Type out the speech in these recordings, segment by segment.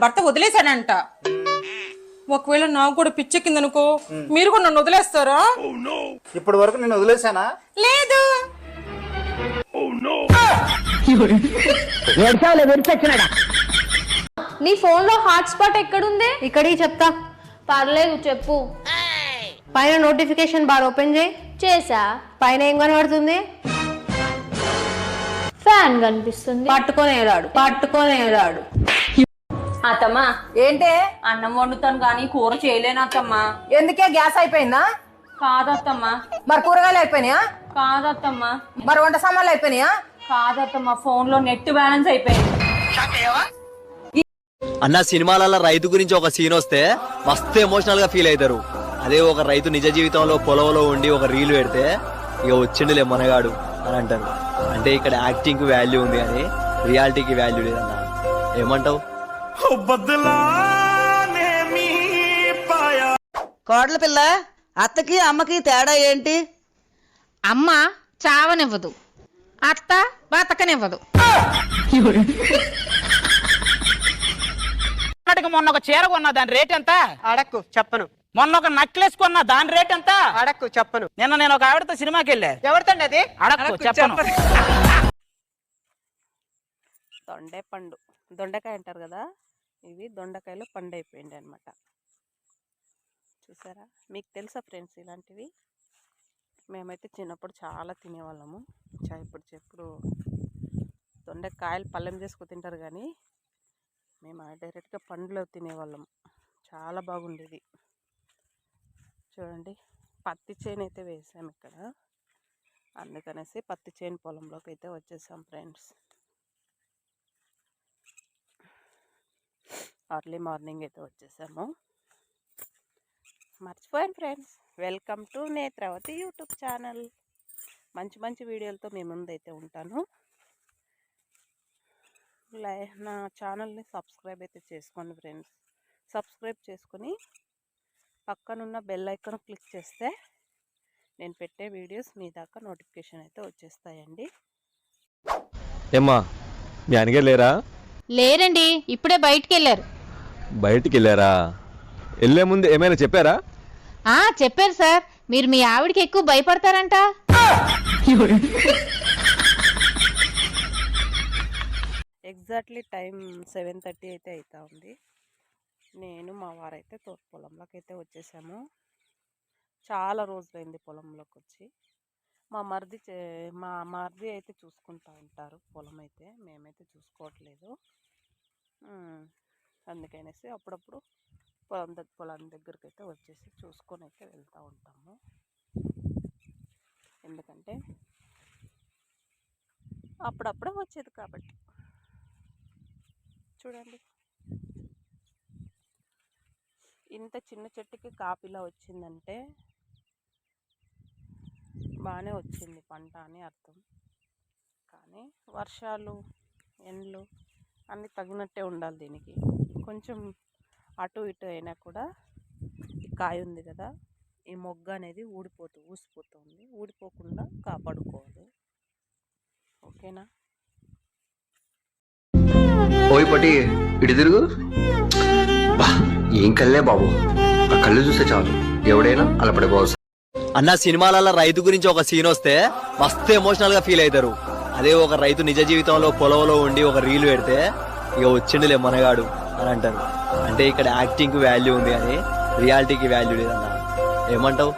భర్త వదిలేశాడంట. ఒకవేళ నాకు కూడా పిచ్చెక్కిందనుకో, మీరు కూడా నన్ను వదిలేస్తారా? ఇప్పటి వరకు నేను వదిలేశానా? లేదు. నీ ఫోన్ లో హాట్స్పాట్ ఎక్కడుంది? ఇక్కడికి చెప్తా. పర్లేదు చెప్పు. పైన నోటిఫికేషన్ బార్ ఓపెన్ చేయి. చేసా. పైన ఏం కనబడుతుంది? ఫ్యాన్ కనిపిస్తుంది. పట్టుకొని ఏలాడు. అత్తమ్మా ఏంటే? అన్నం వండుతాను కానీ కూర చేయలేను అత్తమ్మా. ఎందుకే? గ్యాస్ అయిపోయిందా? కాదత్తమ్మా. మరి కూరగాయలు అయిపోయినాయా? కాదత్తమ్మా. మరి వంట సామాన్లు అయిపోయినాయా? కాదత్తమ్మా, ఫోన్ లో నెట్ బ్యాలెన్స్ అయిపోయింది. అన్న సినిమాలలో రైతు గురించి ఒక సీన్ వస్తే మస్తు ఎమోషనల్ గా ఫీల్ అవుతారు. అదే ఒక రైతు నిజ జీవితంలో పొలంలో ఉండి ఒక రీల్ పెడితే ఇక వచ్చిండులే మనగాడు అని అంటారు. అంటే ఇక్కడ యాక్టింగ్ కి వాల్యూ ఉంది కానీ రియాలిటీకి వాల్యూ లేదన్న. ఏమంటావు? కోడల పిల్ల, అత్తకి అమ్మకి తేడా ఏంటి? అమ్మ చావనివ్వదు, అత్త బతకనివ్వదు. మొన్న ఒక చీర కొన్నా, దాని రేట్ ఎంత? అడక్కు చెప్పను. మొన్న ఒక నెక్లెస్ కొన్నా, దాని రేట్ ఎంత? అడక్కు చెప్పను. నిన్న నేను ఒక ఆవిడతో సినిమాకి వెళ్ళా. ఎవరితండి అది? అడక్కు చెప్పను. దొండే పండు, దొండకాయ అంటారు కదా, ఇవి దొండకాయలు పండు అయిపోయింది అనమాట. చూసారా? మీకు తెలుసా ఫ్రెండ్స్ ఇలాంటివి? మేమైతే చిన్నప్పుడు చాలా తినేవాళ్ళము. ఇప్పుడు దొండకాయలు పళ్ళెం చేసుకు తింటారు కానీ మేము డైరెక్ట్గా పండ్లు తినేవాళ్ళం. చాలా బాగుండేది. చూడండి, పత్తి చేను అయితే వేసాము ఇక్కడ. అందుకనేసి పత్తి చేను పొలంలోకి అయితే వచ్చేసాం ఫ్రెండ్స్. అర్లీ మార్నింగ్ అయితే వచ్చేసాము. మర్చిపోయాను friends, welcome to Netravati YouTube channel. మంచి మంచి వీడియోలతో మీ ముందైతే ఉంటాను. నా ఛానల్ని సబ్స్క్రైబ్ అయితే చేసుకోండి ఫ్రెండ్స్. సబ్స్క్రైబ్ చేసుకొని పక్కనున్న బెల్ ఐకాన్ క్లిక్ చేస్తే నేను పెట్టే వీడియోస్ మీ దాకా నోటిఫికేషన్ అయితే వచ్చేస్తాయండి. ఏమ్మా, మీ ఆయనగారు లేరా? లేరండి, ఇప్పుడే బయటికి వెళ్ళారు. బయటికి వెళ్ళారా? వెళ్ళే ముందు ఏమైనా చెప్పారా? చెప్పారు సార్, మీరు మీ ఆవిడకి ఎక్కువ భయపడతారంట. ఎగ్జాక్ట్లీ టైం 7:30 అయితే అవుతా ఉంది. నేను మా వారైతే తోట పొలంలోకి అయితే వచ్చేసాము. చాలా రోజులైంది పొలంలోకి వచ్చి. మా మరిది అయితే చూసుకుంటూ ఉంటారు పొలం అయితే, మేమైతే చూసుకోవట్లేదు. అందుకనేసి అప్పుడప్పుడు పొలం దగ్గరికి అయితే వచ్చేసి చూసుకొని అయితే వెళ్తూ ఉంటాము. ఎందుకంటే అప్పుడప్పుడే వచ్చేది కాబట్టి. చూడండి, ఇంత చిన్న చెట్టుకి కాపిలా వచ్చిందంటే బాగానే వచ్చింది పంట అని అర్థం. కానీ వర్షాలు, ఎండలు అన్నీ తగినట్టే ఉండాలి దీనికి. కొంచెం అటు ఇటు అయినా కూడా ఈ కాయ ఉంది కదా, ఈ మొగ్గ అనేది ఊసిపోతుంది. ఊడిపోకుండా కాపాడుకోవాలి. ఓకేనా? ఓయ్ పటి, ఇటు తిరుగు. ఏం కళ్ళే బాబు, ఆ కళ్ళు చూస్తే చాలు ఎవడైనా అలా పడిపోవచ్చు. అన్న సినిమాలలో రైతు గురించి ఒక సీన్ వస్తే మస్తు ఎమోషనల్ గా ఫీల్ అవుతారు. అదే ఒక రైతు నిజ జీవితంలో పొలంలో ఉండి ఒక రీల్ పెడితే ఇక వచ్చిండులే మనగాడు అని అంటారు. అంటే ఇక్కడ యాక్టింగ్ కి వాల్యూ ఉంది కానీ రియాలిటీకి వాల్యూ లేదన్న. ఏమంటావు?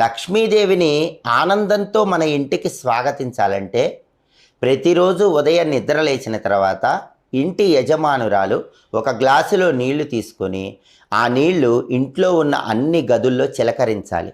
లక్ష్మీదేవిని ఆనందంతో మన ఇంటికి స్వాగతించాలంటే ప్రతిరోజు ఉదయం నిద్ర లేచిన తర్వాత ఇంటి యజమానురాలు ఒక గ్లాసులో నీళ్లు తీసుకొని ఆ నీళ్లు ఇంట్లో ఉన్న అన్ని గదుల్లో చిలకరించాలి.